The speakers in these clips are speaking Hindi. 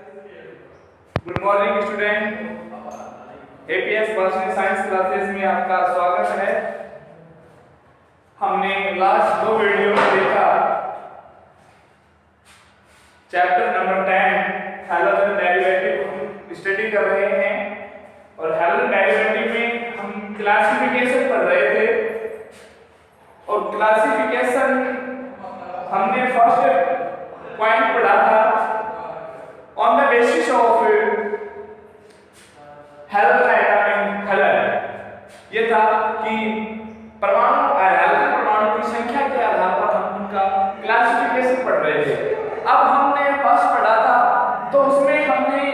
Good morning student. APS personal science classes में आपका स्वागत है। हमने लास्ट दो वीडियो में देखा chapter number 10 halogen derivative study कर रहे हैं और हैलोजन डेरिवेटिव में हम क्लासिफिकेशन पढ़ रहे थे और क्लासिफिकेशन हमने फर्स्ट पॉइंट पढ़ा था on the basis of halogen atom in color। ये था कि परमाणु हैलोजन परमाणु की संख्या के आधार पर हम उनका क्लासिफिकेशन पढ़ रहे थे। अब हमने फर्स्ट पढ़ा था तो उसमें हमने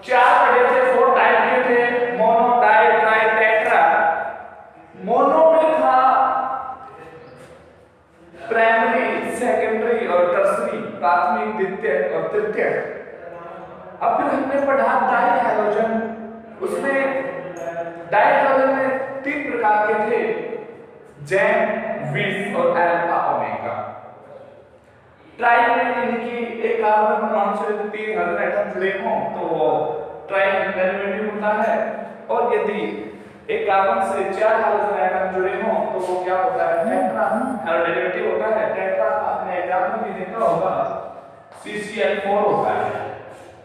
चार पढ़े थे, 4 टाइप के थे, mono, di, tri, tetra. Mono में था प्राइमरी, सेकेंडरी और टर्सरी, प्राथमिक, द्वितीयक और तृतीयक। अब फिर हमने पढ़ा डाई हैलोजन। उसमें डाई हैलोजन में 3 प्रकार के थे, जैम, विस और अल्फा ओमेगा। ट्राई में यानी कि एक कार्बन परमाणु से 3 हाइड्रोजन एटम जुड़े हों तो वो ट्राई डेरिवेटिव होता है, और यदि एक कार्बन से 4 हाइड्रोजन एटम जुड़े हों तो वो क्या होता है, टेट्रा डेरिवेटिव होता है। टेट्रा आपने एग्जाम्पल में देखा होगा, CCl4 होता है।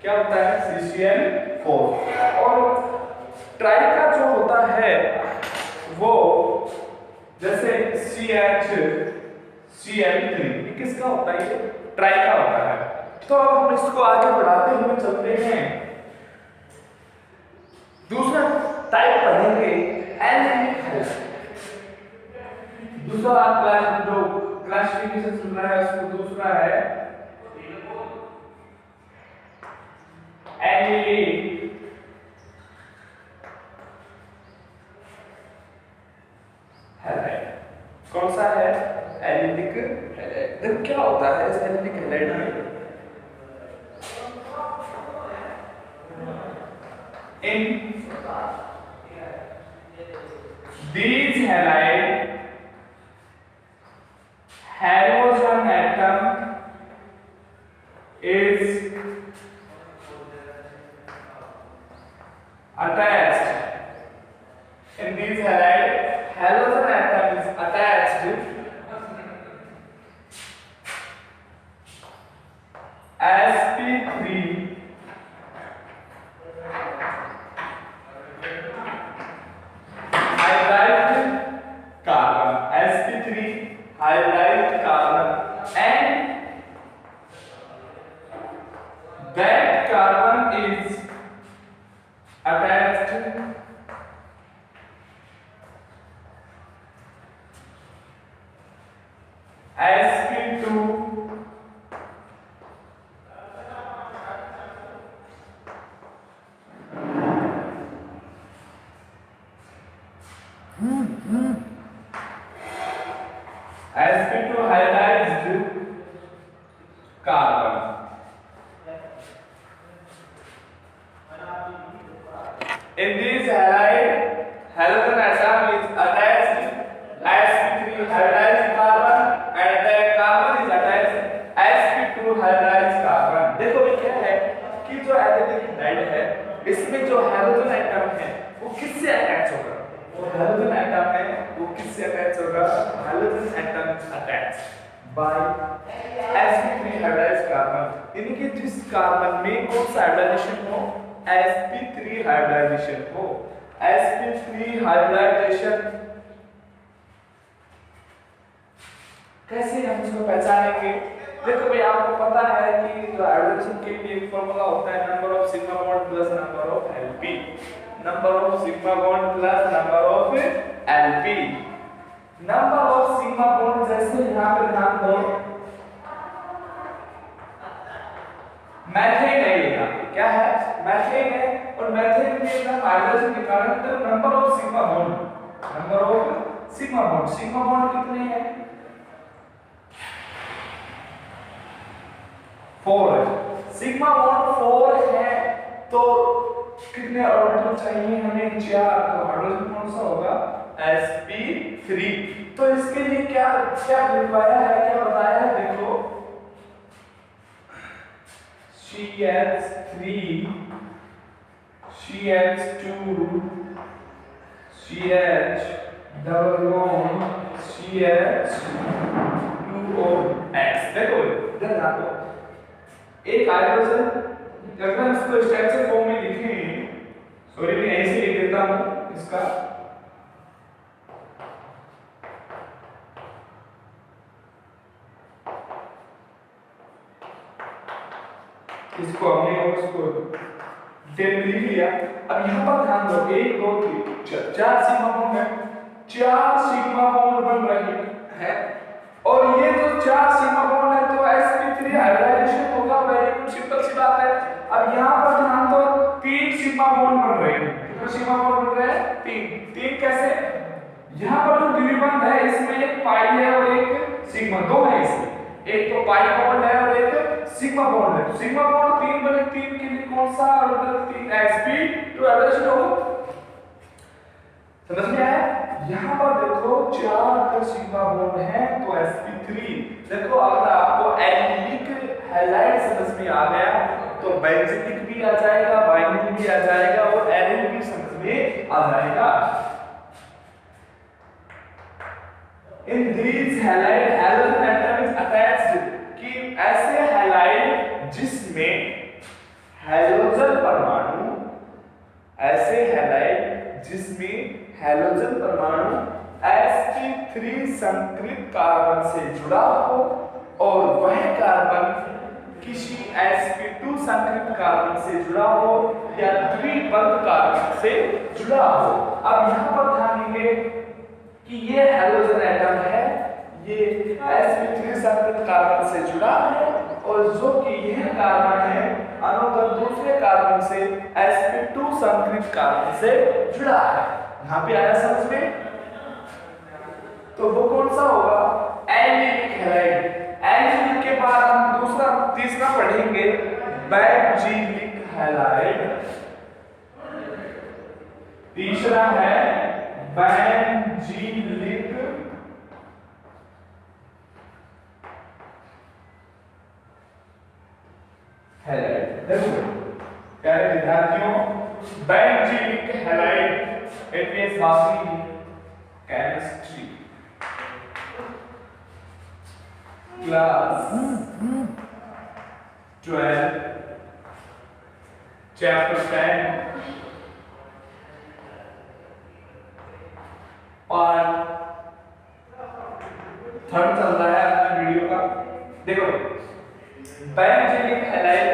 क्या होता है, CCl4। और ट्राई का जो होता है वो जैसे CH3 किसका होता है, ये ट्राई का होता है। तो अब हम इसको आगे बढ़ाते हुए चलते हैं, दूसरा टाइप पढ़ेंगे एल्केनिक हैलोजन। दूसरा क्लास जो क्लासिफिकेशन चल रहा है उसको दूसरा है एल्केनिक हैलाइड। कौन सा है, एल्केनिक हैलाइड। देखो क्या होता है इस एल्केनिक हैलाइड में, in these halide halogen atom is attached, in these halide halogen atom is attached sp3 hybrid carbon, and that carbon is attached sp2 sp2 hybridized carbon। In this halide halogen atom is attached sp3 hybridized carbon and the carbon is attached sp2 hybridized carbon। देखो ये क्या है कि जो एल्केनिक हैलाइड है इसमें जो हैलोजन एटम है वो किससे अटैच होगा, वो हैलोजन एटम है वो किससे अटैच होगा, halogen atom is attached bye sp3 hybridised carbon. यानी कि जिस कार्बन में कौन सा हाइब्रिडाइजेशन हो, sp3 हाइब्रिडाइजेशन हो। sp3 हाइब्रिडाइजेशन कैसे हम इसको पहचानेंगे, देखो भाई आपको पता है कि जो हाइब्रिडाइजेशन के लिए एक फार्मूला होता है, number of sigma bond plus number of LP, number of sigma bond plus number of LP. Number of sigma bond जैसे यहां पे ध्यान दो, मैथेन है, ये क्या है, मैथेन है, और मैथेन में ना हाइड्रोजन के कारण तो number of sigma bond, number of sigma bond, sigma bond कितने हैं, 4 है। सिग्मा बॉन्ड 4 है तो कितने ऑर्बिटल चाहिए हमें, 4। तो हाइड्रोजन कौन सा होगा, sp3। तो इसके लिए क्या क्या लिखवाया है, क्या बताया है, देखो CH3 CH2 CH double bond CH2OX। देखो इधर देखो एक हाइड्रोजन, अगर हम इसको इस टाइप से फॉर्म में लिखें, सॉरी मैं ऐसे लिख देता हूं इसका, इसको हमने और इसको डिटेल में लिख लिया। अब यहाँ पर ध्यान दो 1 2 3 4 सिग्मा बॉन्ड है, 4 सिग्मा बॉन्ड बन रहे हैं और ये जो 4 सिग्मा बॉन्ड है तो sp3 हाइब्रिडाइजेशन होगा। वेरी गुड, सिंपल सी बात है। अब यहाँ पर ध्यान दो 3 सिग्मा बॉन्ड बन रहे हैं। कितने सिग्मा बॉन्ड बन रहे हैं? 3 कैसे? यहाँ पर जो द्विबंध है इसमें एक पाई है और एक सिग्मा, दो है इसमें, एक तो पाई बॉन्ड है और एक सिग्मा बॉन्ड है। सिग्मा बॉन्ड 3 बने, 3 के लिए कौन सा ऑर्बिटल? 3 sp2 हाइब्रिडेशन होगा। समझ में आया? यहाँ पर देखो 4 अगर सिग्मा बॉन्ड है तो sp3, देखो अगर आपको एलिलिक हैलाइड समझ में आ गया तो बेंजीनिक भी आ जाएगा, वाइनिक भी आ जाएगा और एरिल भी समझ में आ जाएगा। In these halide halogen atom is attached, कि ऐसे हैलाइड जिसमें हैलोजन परमाणु, ऐसे हैलाइड जिसमें हैलोजन परमाणु sp3 संकृत कार्बन से जुड़ा हो और वह कार्बन किसी sp2 संकृत कार्बन से जुड़ा हो या द्विबंध कार्बन से जुड़ा हो। अब यहाँ पर ध्यान देंगे कि ये हैलोजन एटम है, ये sp3 संकृत कार्बन से जुड़ा है और जो कि यह कार्बन है अनुगत दूसरे कार्बन से sp2 संकृत कार्बन से जुड़ा है। यहाँ पे आया समझ में? तो वो कौन सा होगा? Allylic halide. एलिलिक के बाद हम दूसरा तीसरा पढ़ेंगे बेंजीलिक हैलाइड। तीसरा है बेंजीलिक हैलाइड। देखो प्यारे विद्यार्थियों, बेंजीलिक हैलाइड इट मींस बाकी केमिस्ट्री क्लास 12 चैप्टर 10 पार्ट 3 चल रहा है अपने वीडियो का। देखो बेंजीलिक हैलाइड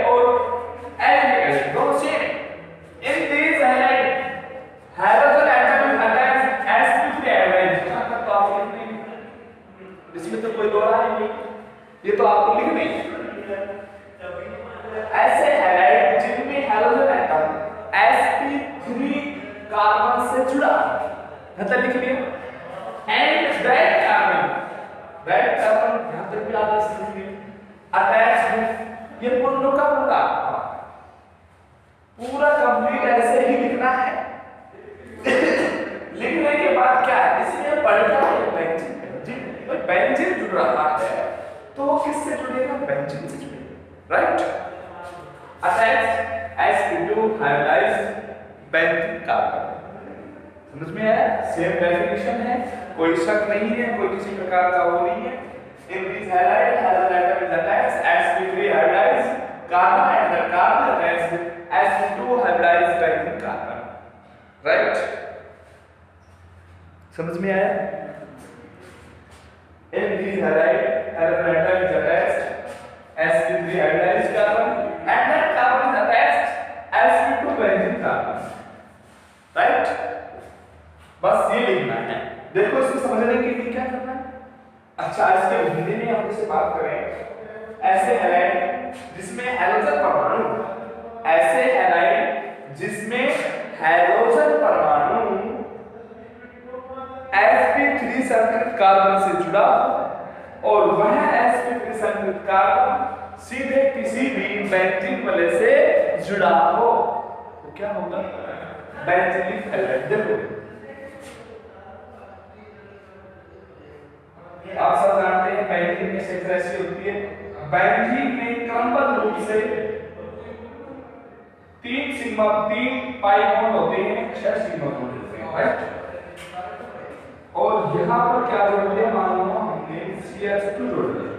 और एलिलिक हैलाइड दोनों same. In these halide hydrogen atom is attached sp3 hybrid. यहां तक तो आपको लिखना ही, इसमें तो कोई दो राय नहीं, ये तो आपको लिखना ही। ऐसे हैलाइड जिनमें हाइड्रोजन एटम sp3 कार्बन से जुड़ा, मतलब लिख लिया। एंड दैट कार्बन यहां तक भी आधा समझ लिया। अटैच्ड, ये पूर्ण का पूरा कंप्लीट ऐसे ही लिखना है। लिखने के बाद क्या है, इसमें पढ़ना है बेंजीन जुड़ रहा है तो वो किससे जुड़ेगा? बेंजीन से जुड़ेगा, right? Attached sp2 hybridised benzene carbon. समझ में आया? सेम डेफिनेशन है, कोई शक नहीं है, कोई किसी प्रकार का वो नहीं है। In this halide halogen atom is attached sp3 hybridised carbon and the carbon attached sp2 hybridised benzene carbon, right? समझ में आया? In this halide halogen atom is attached sp3 hybridised carbon and that carbon is attached sp2 benzene carbon, right? बस ये लिखना है। देखो इसको समझने के लिए क्या करना है? अच्छा, इसके हिंदी में हम इससे बात करें, ऐसे हैलाइड जिसमें हैलोजन परमाणु, ऐसे हैलाइड जिसमें हैलोजन परमाणु sp3 संकृत कार्बन से जुड़ा और वह sp3 संकृत कार्बन सीधे किसी भी बेंजीन वलय से जुड़ा हो तो क्या होगा? Benzylic halide. देखो आप सब जानते हैं बेंजीन की स्ट्रक्चर ऐसी होती है, बेंजीन में क्रमबद्ध रूप से 3 पाई बॉन्ड होते हैं, 6 सिग्मा बॉन्ड होते हैं, राइट। और यहाँ पर क्या जोड़ दिया, मान लो हमने CH2 जोड़ दिया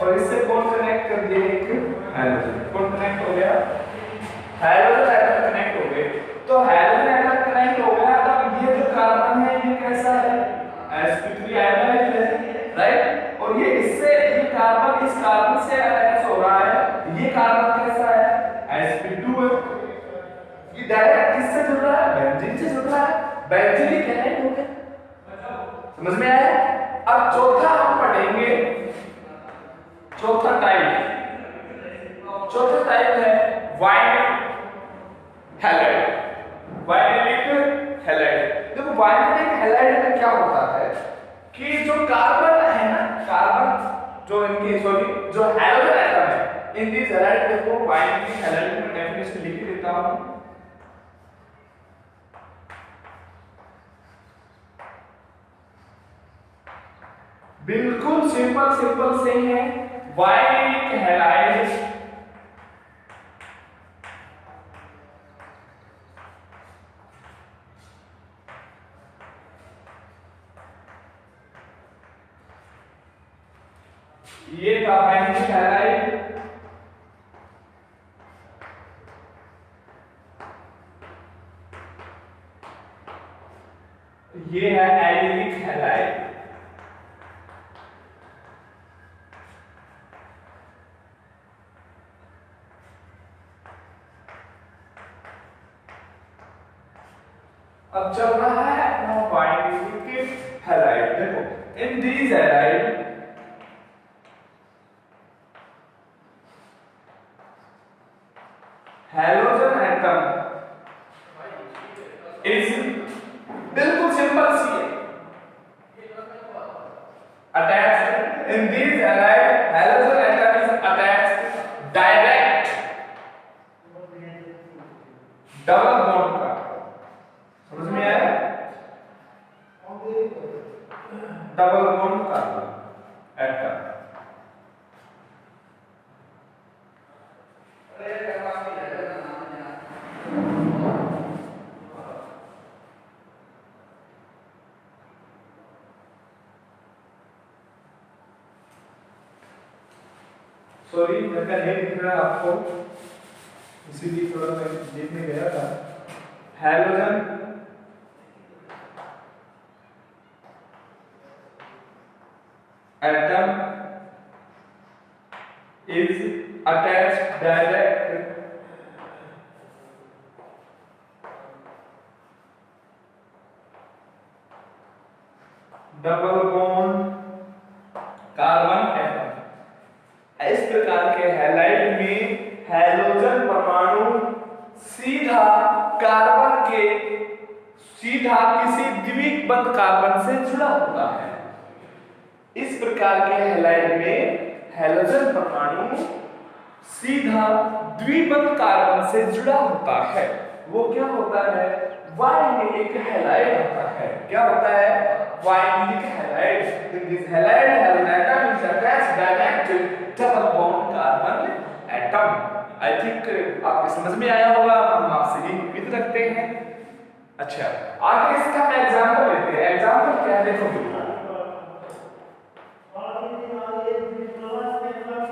और इससे कौन कनेक्ट कर दिया, एक हाइड्रोजन। कौन कनेक्ट हो गया, हाइड्रोजन एटम कनेक्ट हो गए। तो हाइड्रोजन एटम कनेक्ट हो गया, तब ये जो कार्बन है ये कैसा है, sp3 आयोनाइज्ड है, राइट। और ये इससे ये कार्बन इस कार्बन से अटैच हो रहा है, ये कार्बन कैसा है, sp2 है। ये डायरेक्ट किससे जुड़ रहा है, बेंजीन से जुड़ रहा है, बेंजीन कनेक्ट हो गया। समझ में आया। अब चौथा हम पढ़ेंगे, चौथा टाइप है वाइनेलिक हैलाइड। वाइनेलिक हैलाइड, देखो वाइनेलिक हैलाइड में क्या होता है कि जो कार्बन है ना, कार्बन जो इनकी सॉरी जो हाइड्रोजन एटम है, इन दिस हैलाइड, देखो वाइनेलिक हैलाइड में डेफिनेशन लिख देता हूं। बिल्कुल सिंपल से है, वाइनेलिक हैलाइड ये था वाइनेलिक हैलाइड, ये है एलिलिक हैलाइड। अब चल रहा है अपना वाइनेलिक हैलाइड। देखो in these halide halogen atom is बिल्कुल सिंपल सी है, attached in these halide halogen atom is attached direct double bond का, समझ में आया, double bond carbon atom. Sorry मेरा नहीं दिख रहा आपको, इसीलिए थोड़ा मैं देखने गया था। Halogen atom is attached direct double bond carbon atom. इस प्रकार के हैलाइड में हैलोजन परमाणु सीधा कार्बन के सीधा किसी द्विबंध कार्बन से जुड़ा होता है। इस प्रकार के हैलाइड में हैलोजन परमाणु सीधा द्विबंध कार्बन से जुड़ा होता है। वो क्या होता है, वाइनेलिक हैलाइड होता है। क्या होता है, vinylic halide. In this halide halogen atom is attached direct to double bond carbon atom. I think आपको समझ में आया होगा, हम आपसे ये उम्मीद रखते हैं। अच्छा, आगे इसका हम एग्जांपल लेते हैं। एग्जांपल क्या है, देखो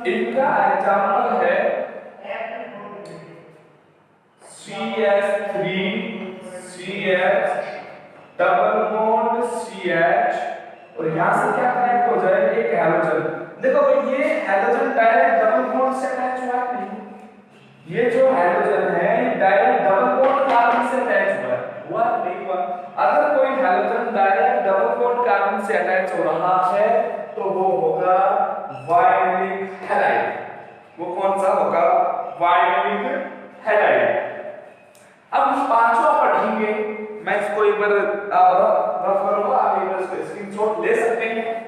इनका एग्जांपल है CH3 CH double bond CH और यहां से क्या कनेक्ट हो जाए, एक हैलोजन। देखो ये हैलोजन डायरेक्ट डबल बॉन्ड से अटैच हुआ नहीं, ये जो हैलोजन है डायरेक्ट डबल बॉन्ड कार्बन से अटैच हुआ नहीं हुआ। अगर कोई halogen direct double bond carbon से अटैच हो रहा है तो वो होगा वाइनेलिक हैलाइड। वो कौन सा होगा, वाइनेलिक हैलाइड। अब हम पांचवा पढ़ेंगे, मैं इसको एक बार रफ करूंगा, आप एक बार इसको स्क्रीनशॉट ले सकते हैं।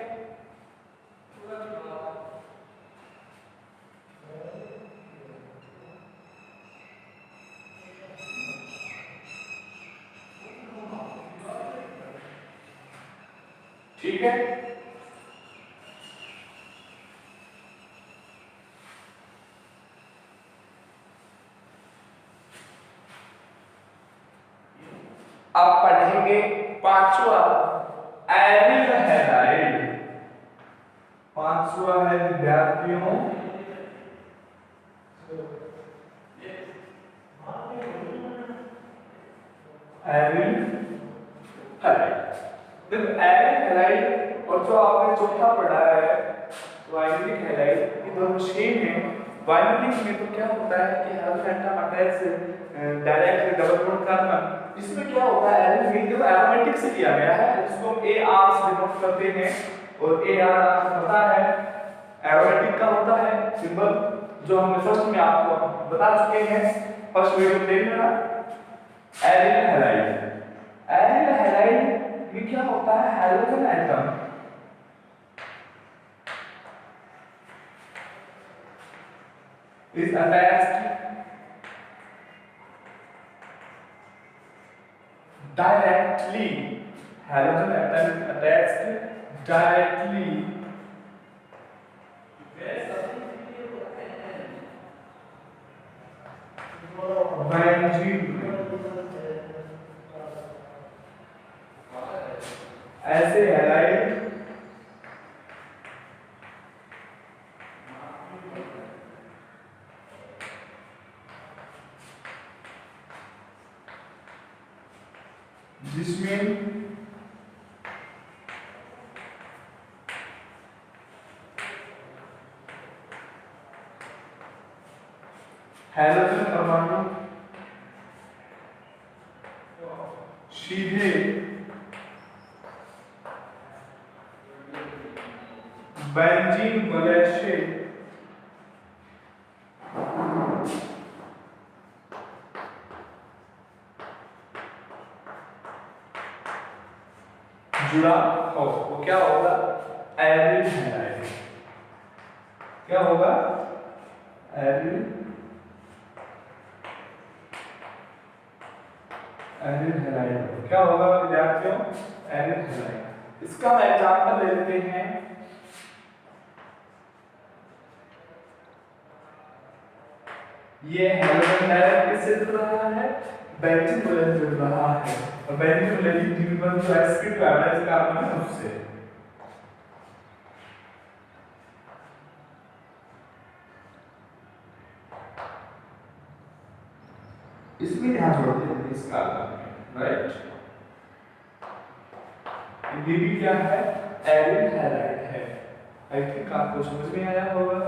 ठीक है, आप पढ़ेंगे पांचवा एरिल हैलाइड। पांचवा है विद्यार्थियों एरिल हैलाइड। देखो एरिल हैलाइड और जो आपने चौथा पढ़ा है वाइनलिक हैलाइड, ये दोनों सेम है। वाइनलिक में तो क्या होता है कि health atom attach direct double bond carbon, इसमें क्या होता है एरिल में एरोमेटिक से किया गया है, इसको AR से डिनोट करते हैं और AR आपको पता है एरोमेटिक का होता है सिंबल, जो हमने फर्स्ट में आपको बता चुके हैं, फर्स्ट वीडियो में देख लेना। एरिल हैलाइड, एरिल हैलाइड में क्या होता है hydrogen atom is attached directly, halogen atom is attached directly benzene, ऐसे हैलाइड जिसमें हाइड्रोजन परमाणु सीधे बेंजीन वलय से जुड़ा हो, वो क्या होगा एरिल हैलाइड। क्या होगा एरिल हैलाइड। क्या होगा विद्यार्थियों एरिल हैलाइड। इसका हम एग्जांपल ले लेते हैं। ये हाइड्रोजन डायरेक्ट किससे जुड़ रहा है बेंजीन वलय जुड़ रहा है और बेंजीन वलय की जीवन जो sp2 एवरेज कार्बन है उससे। इसमें ध्यान जोड़ते हैं इस कार्बन में, राइट। ये भी क्या है एरिल हैलाइड है। आई थिंक आपको समझ में आया होगा।